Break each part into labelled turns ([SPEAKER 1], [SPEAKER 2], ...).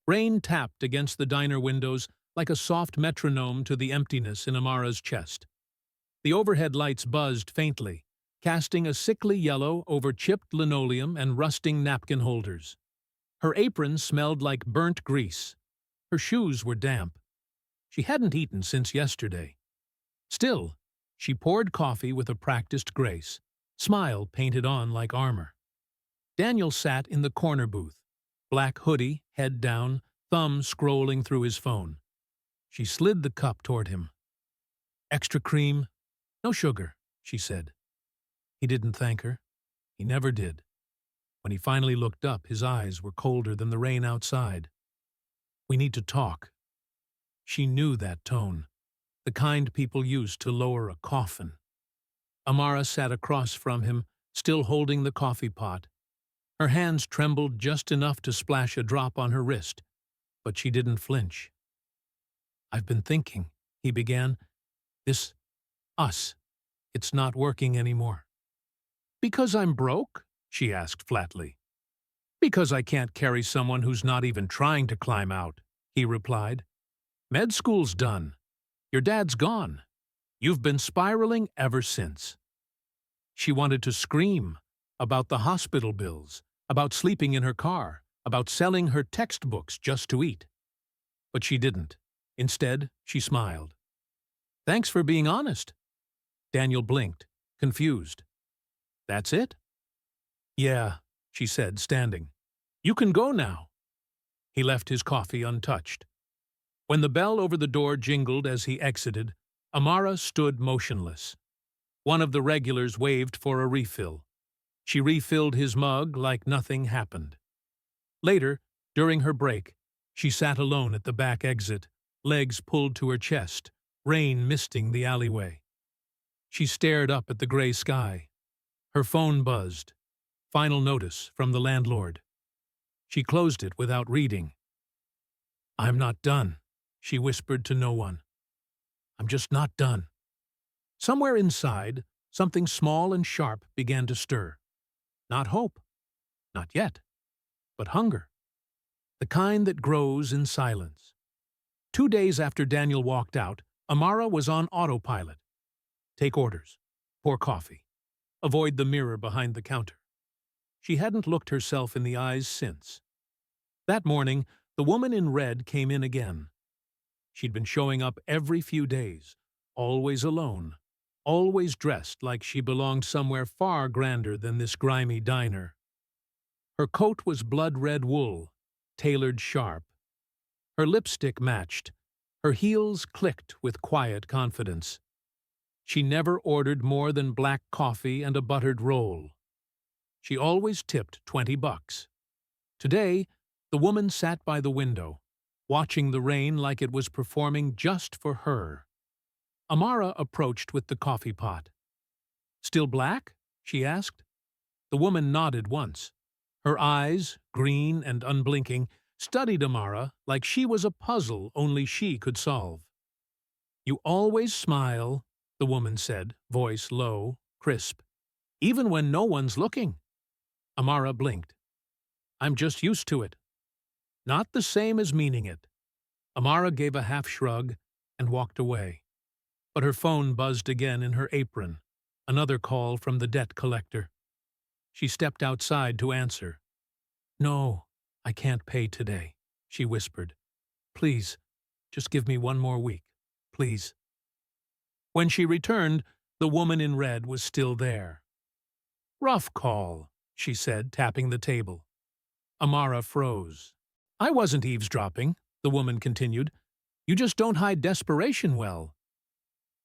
[SPEAKER 1] Rain tapped against the diner windows like a soft metronome to the emptiness in Amara's chest. The overhead lights buzzed faintly, casting a sickly yellow over chipped linoleum and rusting napkin holders. Her apron smelled like burnt grease. Her shoes were damp. She hadn't eaten since yesterday. Still, she poured coffee with a practiced grace, smile painted on like armor. Daniel sat in the corner booth, black hoodie, head down, thumb scrolling through his phone. She slid the cup toward him. "Extra cream? No sugar," she said. He didn't thank her. He never did. When he finally looked up, his eyes were colder than the rain outside. "We need to talk." She knew that tone, the kind people use to lower a coffin. Amara sat across from him, still holding the coffee pot. Her hands trembled just enough to splash a drop on her wrist, but she didn't flinch. "I've been thinking," he began. Us, it's not working anymore." "Because I'm broke?" she asked flatly. "Because I can't carry someone who's not even trying to climb out," he replied. "Med school's done. Your dad's gone. You've been spiraling ever since." She wanted to scream about the hospital bills, about sleeping in her car, about selling her textbooks just to eat. But she didn't. Instead, she smiled. "Thanks for being honest." Daniel blinked, confused. "That's it?" "Yeah," she said, standing. "You can go now." He left his coffee untouched. When the bell over the door jingled as he exited, Amara stood motionless. One of the regulars waved for a refill. She refilled his mug like nothing happened. Later, during her break, she sat alone at the back exit, legs pulled to her chest, rain misting the alleyway. She stared up at the gray sky. Her phone buzzed. Final notice from the landlord. She closed it without reading. "I'm not done," she whispered to no one. "I'm just not done." Somewhere inside, something small and sharp began to stir. Not hope. Not yet. But hunger. The kind that grows in silence. 2 days after Daniel walked out, Amara was on autopilot. Take orders. Pour coffee. Avoid the mirror behind the counter. She hadn't looked herself in the eyes since. That morning, the woman in red came in again. She'd been showing up every few days, always alone, always dressed like she belonged somewhere far grander than this grimy diner. Her coat was blood-red wool, tailored sharp. Her lipstick matched. Her heels clicked with quiet confidence. She never ordered more than black coffee and a buttered roll. She always tipped $20. Today, the woman sat by the window, watching the rain like it was performing just for her. Amara approached with the coffee pot. "Still black?" she asked. The woman nodded once. Her eyes, green and unblinking, studied Amara like she was a puzzle only she could solve. "You always smile," the woman said, voice low, crisp, "even when no one's looking." Amara blinked. "I'm just used to it." Not the same as meaning it. Amara gave a half shrug and walked away. But her phone buzzed again in her apron, another call from the debt collector. She stepped outside to answer. "No, I can't pay today," she whispered. "Please, just give me one more week, please." When she returned, the woman in red was still there. "Rough call," she said, tapping the table. Amara froze. "I wasn't eavesdropping," the woman continued. "You just don't hide desperation well."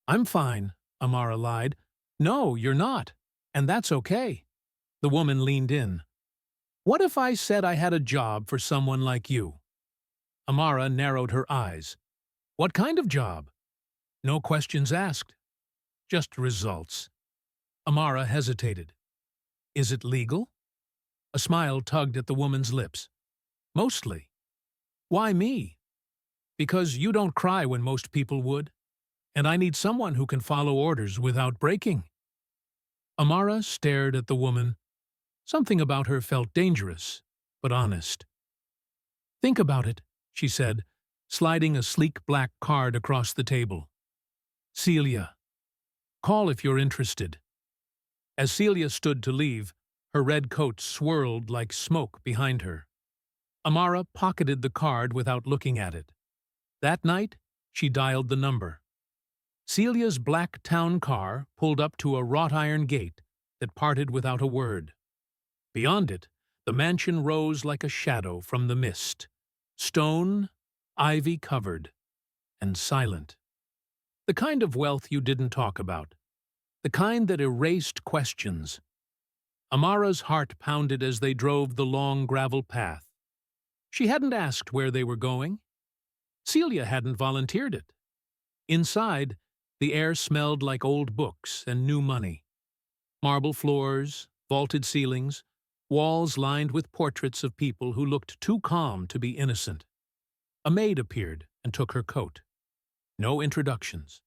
[SPEAKER 1] "I'm fine," Amara lied. "No, you're not. And that's okay." The woman leaned in. "What if I said I had a job for someone like you?" Amara narrowed her eyes. "What kind of job?" "No questions asked. Just results." Amara hesitated. "Is it legal?" A smile tugged at the woman's lips. "Mostly." "Why me?" "Because you don't cry when most people would. And I need someone who can follow orders without breaking." Amara stared at the woman. Something about her felt dangerous, but honest. "Think about it," she said, sliding a sleek black card across the table. Celia. Call if you're interested. As Celia stood to leave, her red coat swirled like smoke behind her. Amara pocketed the card without looking at it. That night, she dialed the number. Celia's black town car pulled up to a wrought iron gate that parted without a word. Beyond it, the mansion rose like a shadow from the mist, stone, ivy-covered, and silent. The kind of wealth you didn't talk about, the kind that erased questions. Amara's heart pounded as they drove the long gravel path. She hadn't asked where they were going. Celia hadn't volunteered it. Inside, the air smelled like old books and new money. Marble floors, vaulted ceilings, walls lined with portraits of people who looked too calm to be innocent. A maid appeared and took her coat. No introductions.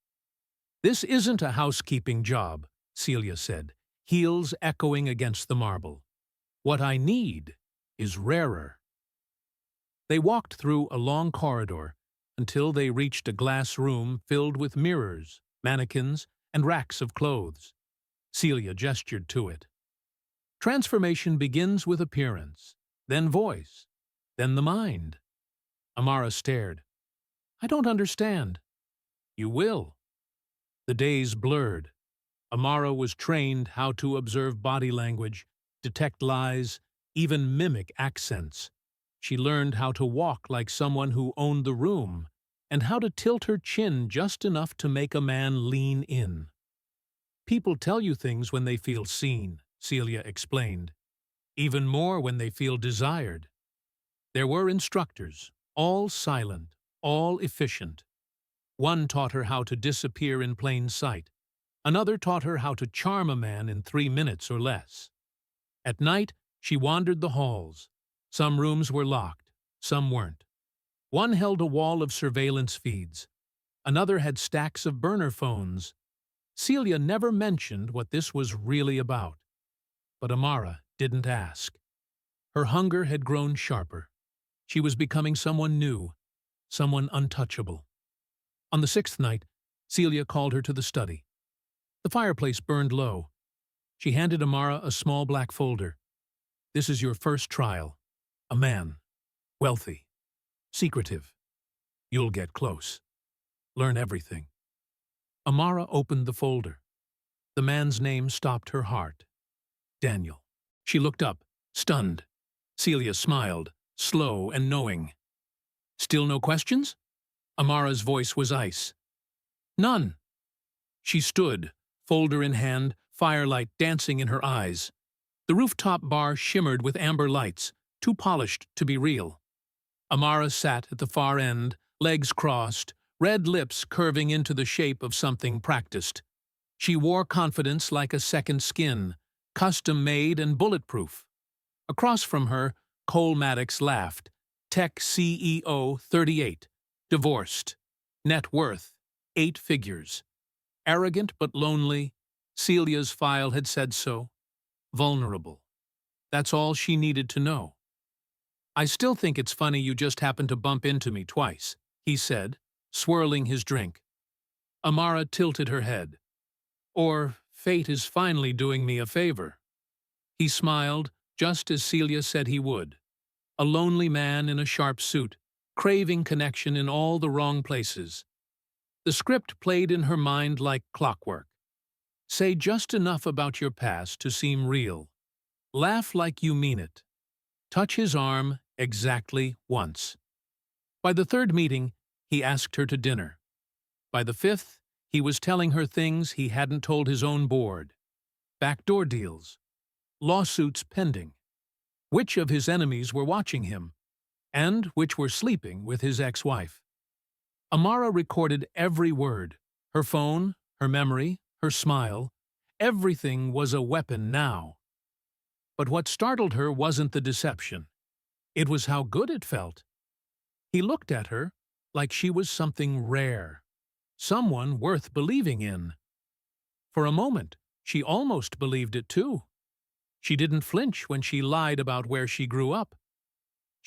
[SPEAKER 1] This isn't a housekeeping job, Celia said, heels echoing against the marble. What I need is rarer. They walked through a long corridor until they reached a glass room filled with mirrors, mannequins, and racks of clothes. Celia gestured to it. Transformation begins with appearance, then voice, then the mind. Amara stared. I don't understand. You will. The days blurred. Amara was trained how to observe body language, detect lies, even mimic accents. She learned how to walk like someone who owned the room, and how to tilt her chin just enough to make a man lean in. People tell you things when they feel seen, Celia explained. Even more when they feel desired. There were instructors, all silent, all efficient. One taught her how to disappear in plain sight. Another taught her how to charm a man in 3 minutes or less. At night, she wandered the halls. Some rooms were locked, some weren't. One held a wall of surveillance feeds. Another had stacks of burner phones. Celia never mentioned what this was really about. But Amara didn't ask. Her hunger had grown sharper. She was becoming someone new, someone untouchable. On the 6th night, Celia called her to the study. The fireplace burned low. She handed Amara a small black folder. This is your first trial. A man. Wealthy. Secretive. You'll get close. Learn everything. Amara opened the folder. The man's name stopped her heart. Daniel. She looked up, stunned. Celia smiled, slow and knowing. Still no questions? Amara's voice was ice. None. She stood, folder in hand, firelight dancing in her eyes. The rooftop bar shimmered with amber lights, too polished to be real. Amara sat at the far end, legs crossed, red lips curving into the shape of something practiced. She wore confidence like a second skin, custom-made and bulletproof. Across from her, Cole Maddox laughed. Tech CEO 38. Divorced. Net worth 8 figures. Arrogant but lonely. Celia's file had said so. Vulnerable. That's all she needed to know. I still think it's funny you just happened to bump into me twice, he said, swirling his drink. Amara tilted her head. Or fate is finally doing me a favor. He smiled, just as Celia said he would. A lonely man in a sharp suit, craving connection in all the wrong places. The script played in her mind like clockwork. Say just enough about your past to seem real. Laugh like you mean it. Touch his arm exactly once. By the 3rd meeting, he asked her to dinner. By the 5th, he was telling her things he hadn't told his own board. Backdoor deals. Lawsuits pending. Which of his enemies were watching him, and which were sleeping with his ex-wife. Amara recorded every word. Her phone, her memory, her smile. Everything was a weapon now. But what startled her wasn't the deception. It was how good it felt. He looked at her like she was something rare, someone worth believing in. For a moment, she almost believed it too. She didn't flinch when she lied about where she grew up.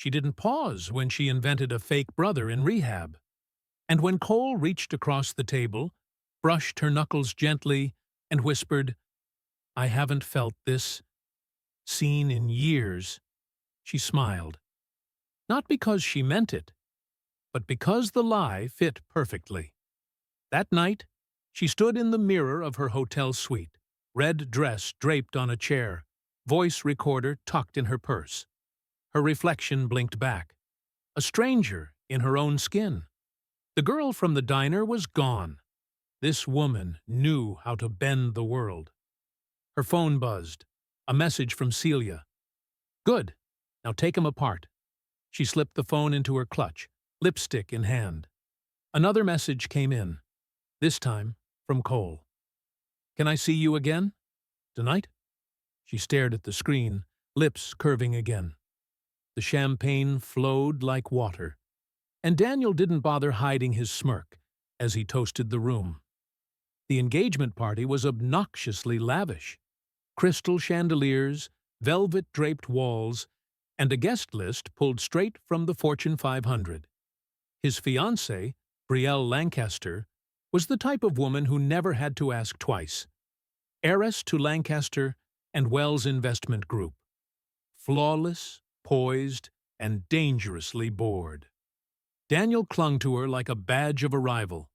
[SPEAKER 1] She didn't pause when she invented a fake brother in rehab. And when Cole reached across the table, brushed her knuckles gently, and whispered, "I haven't felt this scene in years," she smiled. Not because she meant it, but because the lie fit perfectly. That night, she stood in the mirror of her hotel suite, red dress draped on a chair, voice recorder tucked in her purse. Her reflection blinked back. A stranger in her own skin. The girl from the diner was gone. This woman knew how to bend the world. Her phone buzzed. A message from Celia. "Good. Now take 'em apart." She slipped the phone into her clutch, lipstick in hand. Another message came in, this time from Cole. "Can I see you again? Tonight?" She stared at the screen, lips curving again. The champagne flowed like water, and Daniel didn't bother hiding his smirk as he toasted the room. The engagement party was obnoxiously lavish. Crystal chandeliers, velvet-draped walls, and a guest list pulled straight from the Fortune 500. His fiancée, Brielle Lancaster, was the type of woman who never had to ask twice. Heiress to Lancaster and Wells Investment Group. Flawless, poised, and dangerously bored. Daniel clung to her like a badge of arrival.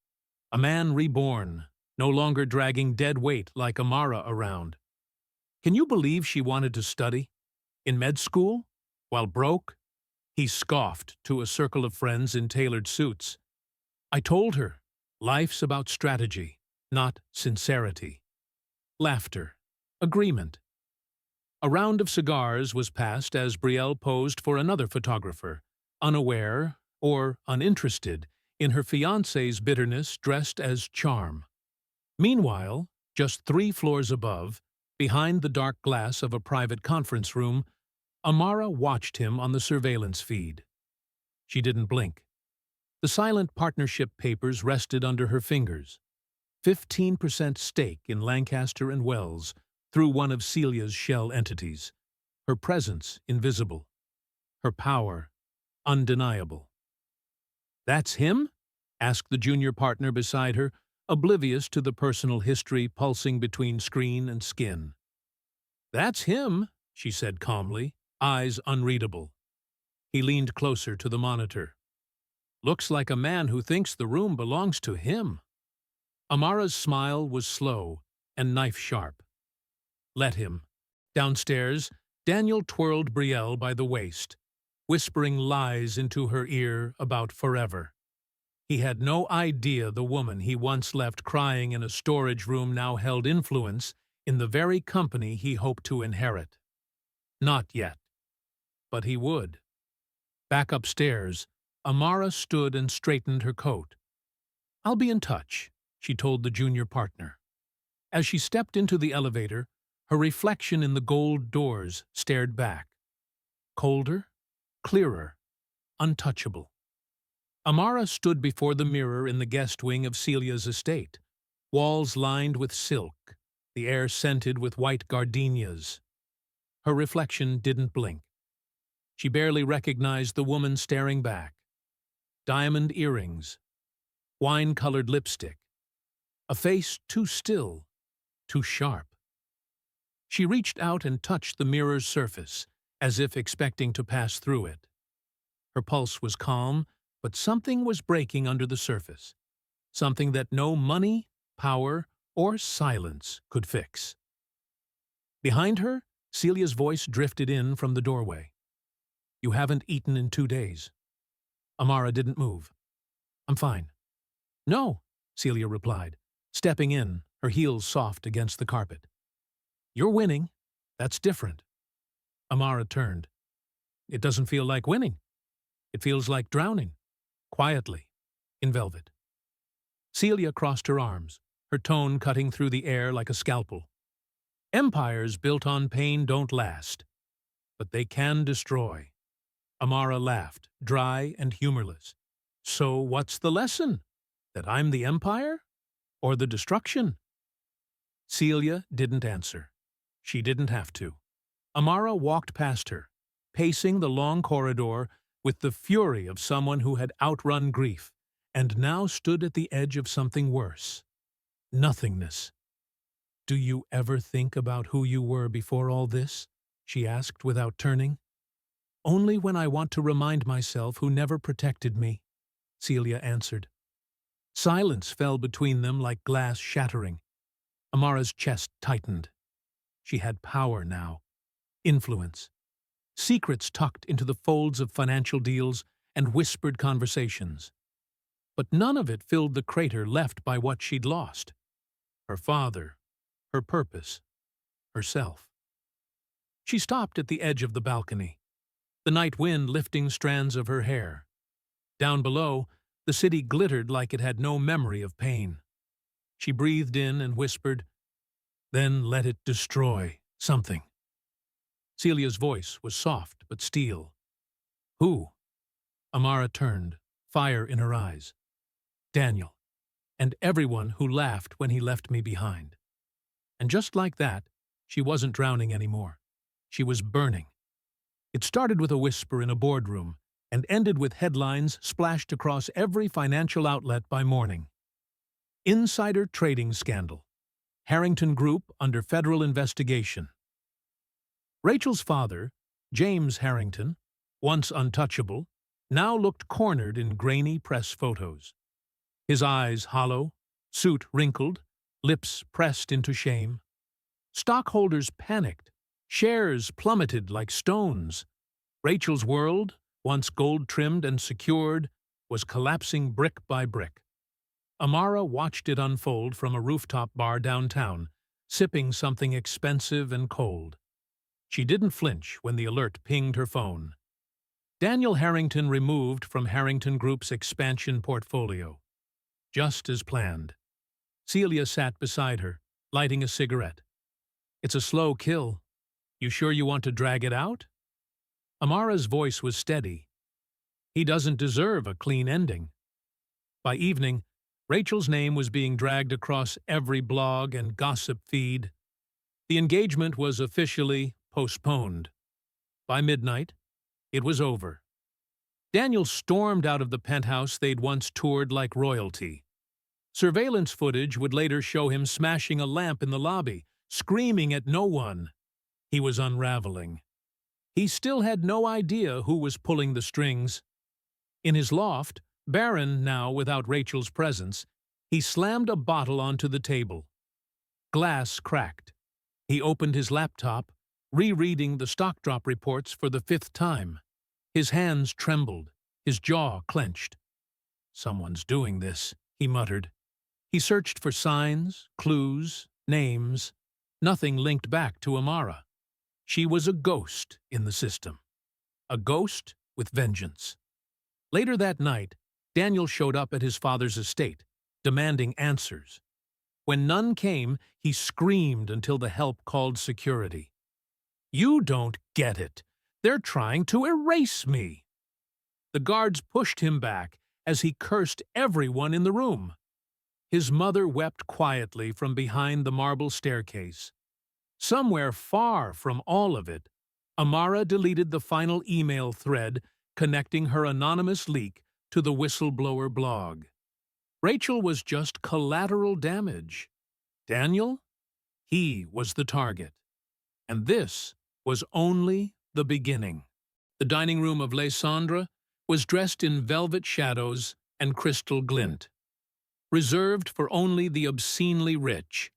[SPEAKER 1] A man reborn, no longer dragging dead weight like Amara around. Can you believe she wanted to study? In med school? While broke? He scoffed to a circle of friends in tailored suits. "I told her, life's about strategy, not sincerity." Laughter. Agreement. A round of cigars was passed as Brielle posed for another photographer, unaware or uninterested in her fiancé's bitterness dressed as charm. Meanwhile, just 3 floors above, behind the dark glass of a private conference room, Amara watched him on the surveillance feed. She didn't blink. The silent partnership papers rested under her fingers. 15% stake in Lancaster and Wells through one of Celia's shell entities. Her presence invisible. Her power undeniable. "That's him?" asked the junior partner beside her, oblivious to the personal history pulsing between screen and skin. "That's him," she said calmly, eyes unreadable. He leaned closer to the monitor. "Looks like a man who thinks the room belongs to him." Amara's smile was slow and knife-sharp. Let him. Downstairs, Daniel twirled Brielle by the waist, whispering lies into her ear about forever. He had no idea the woman he once left crying in a storage room now held influence in the very company he hoped to inherit. Not yet. But he would. Back upstairs, Amara stood and straightened her coat. "I'll be in touch," she told the junior partner. As she stepped into the elevator, her reflection in the gold doors stared back. Colder, clearer, untouchable. Amara stood before the mirror in the guest wing of Celia's estate, walls lined with silk, the air scented with white gardenias. Her reflection didn't blink. She barely recognized the woman staring back. Diamond earrings, wine-colored lipstick, a face too still, too sharp. She reached out and touched the mirror's surface, as if expecting to pass through it. Her pulse was calm, but something was breaking under the surface, something that no money, power, or silence could fix. Behind her, Celia's voice drifted in from the doorway. "You haven't eaten in 2 days." Amara didn't move. "I'm fine." "No," Celia replied, stepping in, her heels soft against the carpet. "You're winning. That's different." Amara turned. "It doesn't feel like winning. It feels like drowning, quietly, in velvet." Celia crossed her arms, her tone cutting through the air like a scalpel. "Empires built on pain don't last, but they can destroy." Amara laughed, dry and humorless. "So what's the lesson? That I'm the empire? Or the destruction?" Celia didn't answer. She didn't have to. Amara walked past her, pacing the long corridor with the fury of someone who had outrun grief, and now stood at the edge of something worse. Nothingness. "Do you ever think about who you were before all this?" she asked without turning. "Only when I want to remind myself who never protected me," Celia answered. Silence fell between them like glass shattering. Amara's chest tightened. She had power now. Influence. Secrets tucked into the folds of financial deals and whispered conversations. But none of it filled the crater left by what she'd lost. Her father, her purpose, herself. She stopped at the edge of the balcony, the night wind lifting strands of her hair. Down below, the city glittered like it had no memory of pain. She breathed in and whispered, "Then let it destroy something." Celia's voice was soft but steel. "Who?" Amara turned, fire in her eyes. "Daniel, and everyone who laughed when he left me behind." And just like that, she wasn't drowning anymore. She was burning. It started with a whisper in a boardroom and ended with headlines splashed across every financial outlet by morning. Insider trading scandal. Harrington Group under federal investigation. Rachel's father, James Harrington, once untouchable, now looked cornered in grainy press photos. His eyes hollow, suit wrinkled, lips pressed into shame. Stockholders panicked. Shares plummeted like stones. Rachel's world, once gold-trimmed and secured, was collapsing brick by brick. Amara watched it unfold from a rooftop bar downtown, sipping something expensive and cold. She didn't flinch when the alert pinged her phone. Daniel Harrington removed from Harrington Group's expansion portfolio. Just as planned. Celia sat beside her, lighting a cigarette. "It's a slow kill. You sure you want to drag it out?" Amara's voice was steady. "He doesn't deserve a clean ending." By evening, Rachel's name was being dragged across every blog and gossip feed. The engagement was officially postponed. By midnight, it was over. Daniel stormed out of the penthouse they'd once toured like royalty. Surveillance footage would later show him smashing a lamp in the lobby, screaming at no one. He was unraveling. He still had no idea who was pulling the strings. In his loft, barren now without Rachel's presence, he slammed a bottle onto the table. Glass cracked. He opened his laptop, rereading the stock drop reports for the 5th time. His hands trembled, his jaw clenched. "Someone's doing this," he muttered. He searched for signs, clues, names. Nothing linked back to Amara. She was a ghost in the system. A ghost with vengeance. Later that night, Daniel showed up at his father's estate, demanding answers. When none came, he screamed until the help called security. "You don't get it. They're trying to erase me." The guards pushed him back as he cursed everyone in the room. His mother wept quietly from behind the marble staircase. Somewhere far from all of it, Amara deleted the final email thread connecting her anonymous leak to the whistleblower blog. Rachel was just collateral damage. Daniel? He was the target. And this was only the beginning. The dining room of Les Cendres was dressed in velvet shadows and crystal glint, reserved for only the obscenely rich.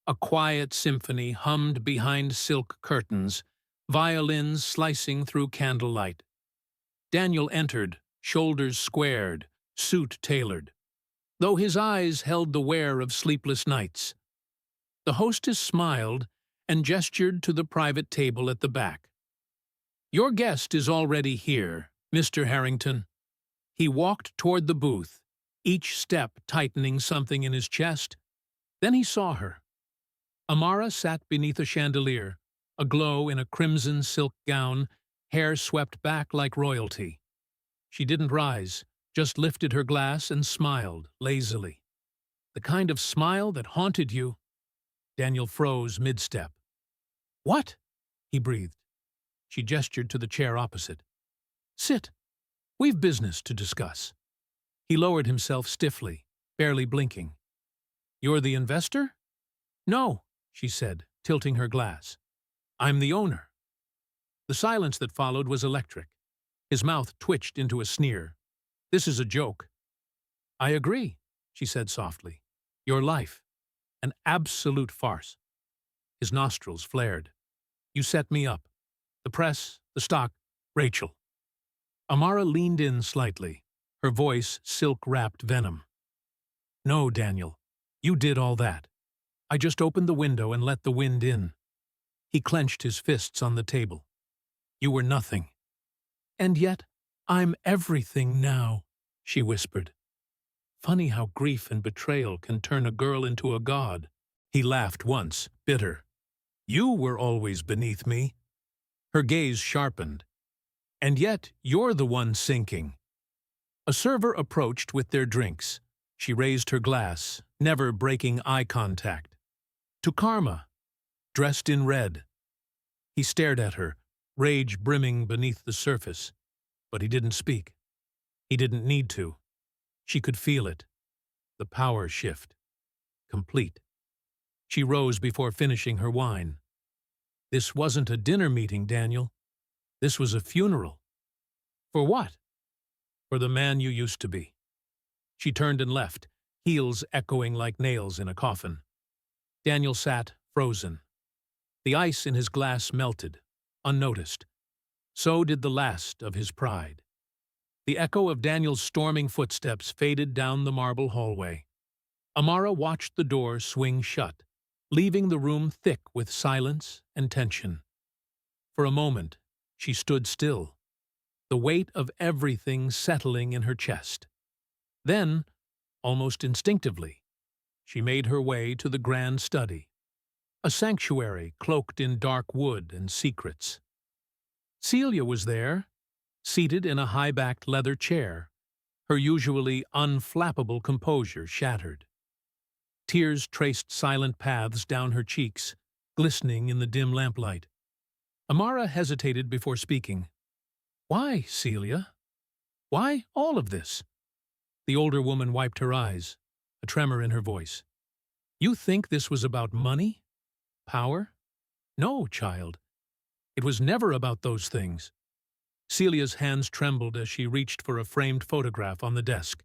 [SPEAKER 1] A quiet symphony hummed behind silk curtains, violins slicing through candlelight. Daniel entered, shoulders squared, suit tailored, though his eyes held the wear of sleepless nights. The hostess smiled and gestured to the private table at the back. "Your guest is already here, Mr. Harrington." He walked toward the booth, each step tightening something in his chest. Then he saw her. Amara sat beneath a chandelier, aglow in a crimson silk gown, hair swept back like royalty. She didn't rise, just lifted her glass and smiled lazily. The kind of smile that haunted you. Daniel froze mid-step. "What?" he breathed. She gestured to the chair opposite. Sit. We've business to discuss. He lowered himself stiffly, barely blinking. You're the investor? No, she said, tilting her glass. I'm the owner. The silence that followed was electric. His mouth twitched into a sneer. This is a joke. I agree, she said softly. Your life. An absolute farce. His nostrils flared. You set me up. The press, the stock, Rachel. Amara leaned in slightly, her voice silk-wrapped venom. No, Daniel. You did all that. I just opened the window and let the wind in. He clenched his fists on the table. You were nothing. And yet, I'm everything now, she whispered. Funny how grief and betrayal can turn a girl into a god. He laughed once, bitter. You were always beneath me. Her gaze sharpened. And yet, you're the one sinking. A server approached with their drinks. She raised her glass, never breaking eye contact. To Karma, dressed in red. He stared at her, rage brimming beneath the surface. But he didn't speak. He didn't need to. She could feel it. The power shift. Complete. She rose before finishing her wine. This wasn't a dinner meeting, Daniel. This was a funeral. For what? For the man you used to be. She turned and left, heels echoing like nails in a coffin. Daniel sat, frozen. The ice in his glass melted, unnoticed. So did the last of his pride. The echo of Daniel's storming footsteps faded down the marble hallway. Amara watched the door swing shut, leaving the room thick with silence and tension. For a moment, she stood still, the weight of everything settling in her chest. Then, almost instinctively, she made her way to the grand study, a sanctuary cloaked in dark wood and secrets. Celia was there, seated in a high-backed leather chair, her usually unflappable composure shattered. Tears traced silent paths down her cheeks, glistening in the dim lamplight. Amara hesitated before speaking. Why, Celia? Why all of this? The older woman wiped her eyes, a tremor in her voice. You think this was about money? Power? No, child. It was never about those things. Celia's hands trembled as she reached for a framed photograph on the desk.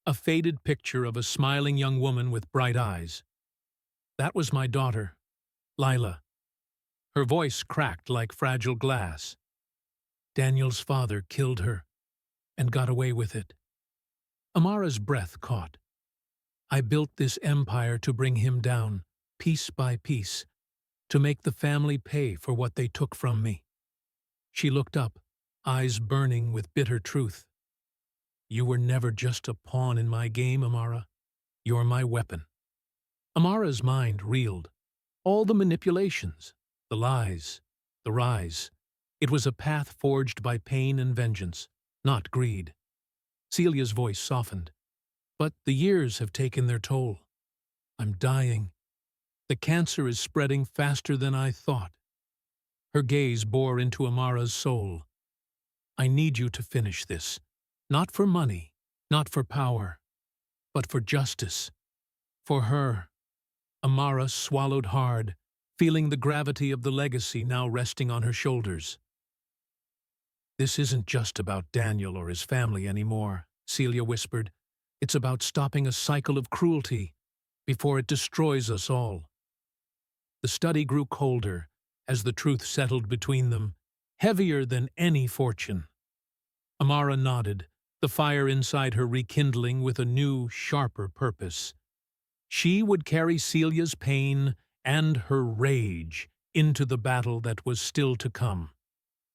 [SPEAKER 1] A faded picture of a smiling young woman with bright eyes. That was my daughter, Lila. Her voice cracked like fragile glass. Daniel's father killed her and got away with it. Amara's breath caught. I built this empire to bring him down, piece by piece, to make the family pay for what they took from me. She looked up, eyes burning with bitter truth. You were never just a pawn in my game, Amara. You're my weapon. Amara's mind reeled. All the manipulations, the lies, the rise. It was a path forged by pain and vengeance, not greed. Celia's voice softened. But the years have taken their toll. I'm dying. The cancer is spreading faster than I thought. Her gaze bore into Amara's soul. I need you to finish this. Not for money, not for power, but for justice. For her. Amara swallowed hard, feeling the gravity of the legacy now resting on her shoulders. This isn't just about Daniel or his family anymore, Celia whispered. It's about stopping a cycle of cruelty before it destroys us all. The study grew colder as the truth settled between them, heavier than any fortune. Amara nodded, the fire inside her rekindling with a new, sharper purpose. She would carry Celia's pain and her rage into the battle that was still to come.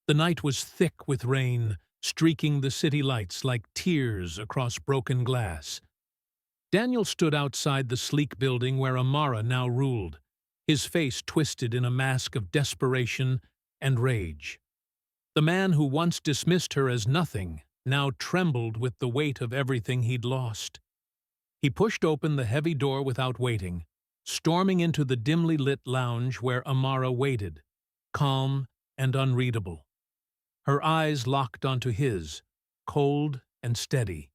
[SPEAKER 1] The night was thick with rain, streaking the city lights like tears across broken glass. Daniel stood outside the sleek building where Amara now ruled, his face twisted in a mask of desperation and rage. The man who once dismissed her as nothing now trembled with the weight of everything he'd lost. He pushed open the heavy door without waiting, storming into the dimly lit lounge where Amara waited, calm and unreadable. Her eyes locked onto his, cold and steady.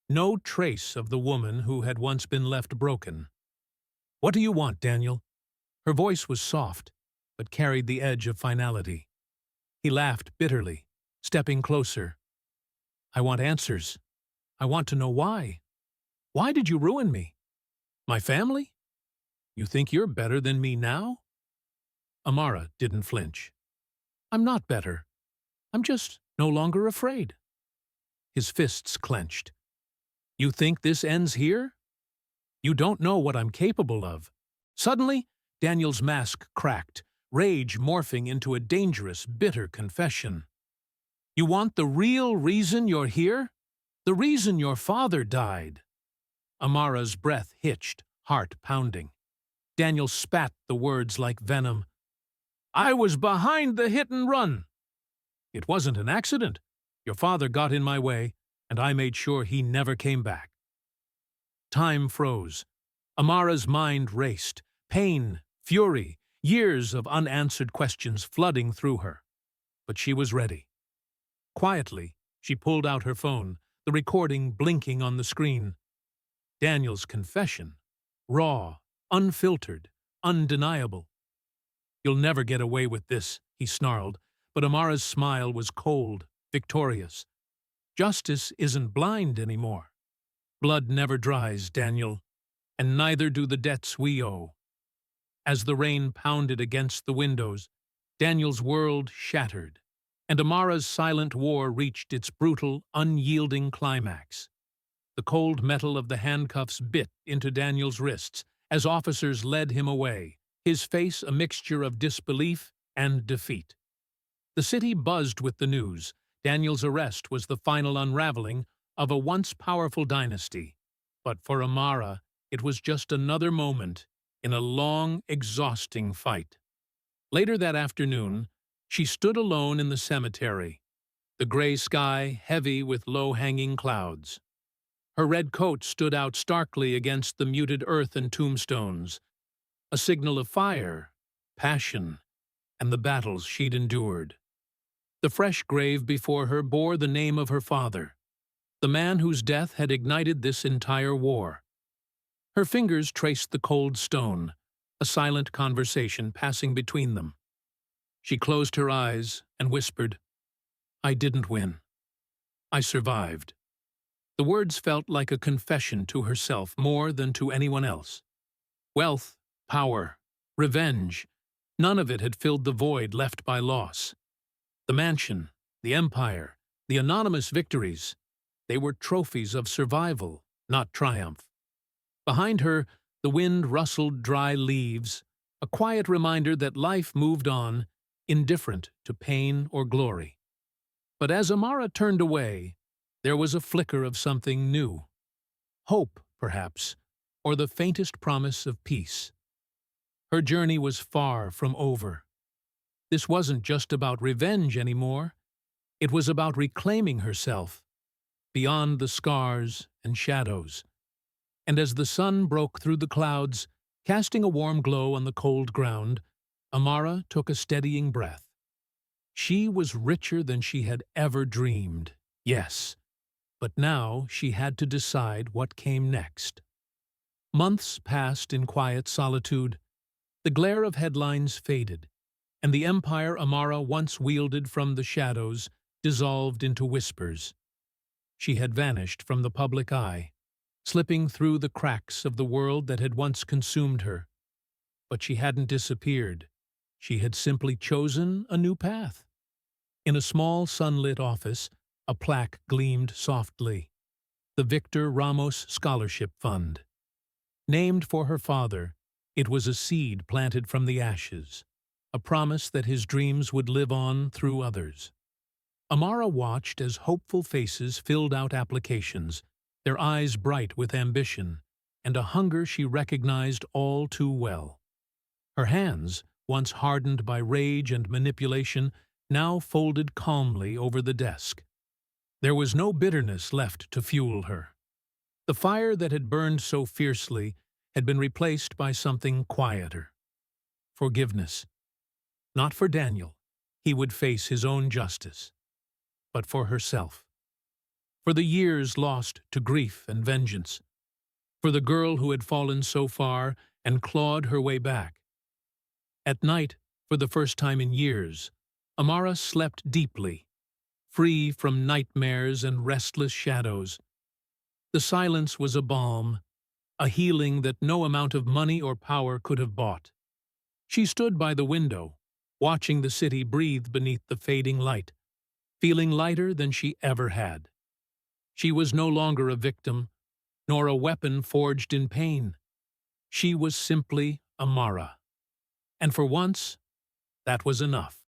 [SPEAKER 1] No trace of the woman who had once been left broken. "What do you want, Daniel?" Her voice was soft, but carried the edge of finality. He laughed bitterly, stepping closer. "I want answers. I want to know why. Why did you ruin me? My family? You think you're better than me now?" Amara didn't flinch. "I'm not better. I'm just no longer afraid." His fists clenched. "You think this ends here? You don't know what I'm capable of." Suddenly, Daniel's mask cracked, rage morphing into a dangerous, bitter confession. "You want the real reason you're here? The reason your father died?" Amara's breath hitched, heart pounding. Daniel spat the words like venom. "I was behind the hit and run." "It wasn't an accident. Your father got in my way, and I made sure he never came back." Time froze. Amara's mind raced. Pain, fury, years of unanswered questions flooding through her. But she was ready. Quietly, she pulled out her phone, the recording blinking on the screen. Daniel's confession. Raw, unfiltered, undeniable. "You'll never get away with this," he snarled, but Amara's smile was cold, victorious. "Justice isn't blind anymore. Blood never dries, Daniel, and neither do the debts we owe." As the rain pounded against the windows, Daniel's world shattered, and Amara's silent war reached its brutal, unyielding climax. The cold metal of the handcuffs bit into Daniel's wrists as officers led him away, his face a mixture of disbelief and defeat. The city buzzed with the news. Daniel's arrest was the final unraveling of a once powerful dynasty. But for Amara, it was just another moment in a long, exhausting fight. Later that afternoon, she stood alone in the cemetery, the gray sky heavy with low-hanging clouds. Her red coat stood out starkly against the muted earth and tombstones, a signal of fire, passion, and the battles she'd endured. The fresh grave before her bore the name of her father, the man whose death had ignited this entire war. Her fingers traced the cold stone, a silent conversation passing between them. She closed her eyes and whispered, "I didn't win. I survived." The words felt like a confession to herself more than to anyone else. Wealth, power, revenge, none of it had filled the void left by loss. The mansion, the empire, the anonymous victories, they were trophies of survival, not triumph. Behind her, the wind rustled dry leaves, a quiet reminder that life moved on, indifferent to pain or glory. But as Amara turned away, there was a flicker of something new. Hope, perhaps, or the faintest promise of peace. Her journey was far from over. This wasn't just about revenge anymore. It was about reclaiming herself, beyond the scars and shadows. And as the sun broke through the clouds, casting a warm glow on the cold ground, Amara took a steadying breath. She was richer than she had ever dreamed, yes, but now she had to decide what came next. Months passed in quiet solitude. The glare of headlines faded, and the empire Amara once wielded from the shadows dissolved into whispers. She had vanished from the public eye, slipping through the cracks of the world that had once consumed her. But she hadn't disappeared. She had simply chosen a new path. In a small sunlit office, a plaque gleamed softly. The Victor Ramos Scholarship Fund. Named for her father, it was a seed planted from the ashes, a promise that his dreams would live on through others. Amara watched as hopeful faces filled out applications, their eyes bright with ambition, and a hunger she recognized all too well. Her hands, once hardened by rage and manipulation, now folded calmly over the desk. There was no bitterness left to fuel her. The fire that had burned so fiercely had been replaced by something quieter. Forgiveness. Not for Daniel. he would face his own justice, but for herself. For the years lost to grief and vengeance. For the girl who had fallen so far and clawed her way back. At night, for the first time in years, Amara slept deeply, free from nightmares and restless shadows. The silence was a balm, a healing that no amount of money or power could have bought. She stood by the window, watching the city breathe beneath the fading light, feeling lighter than she ever had. She was no longer a victim, nor a weapon forged in pain. She was simply Amara. And for once, that was enough.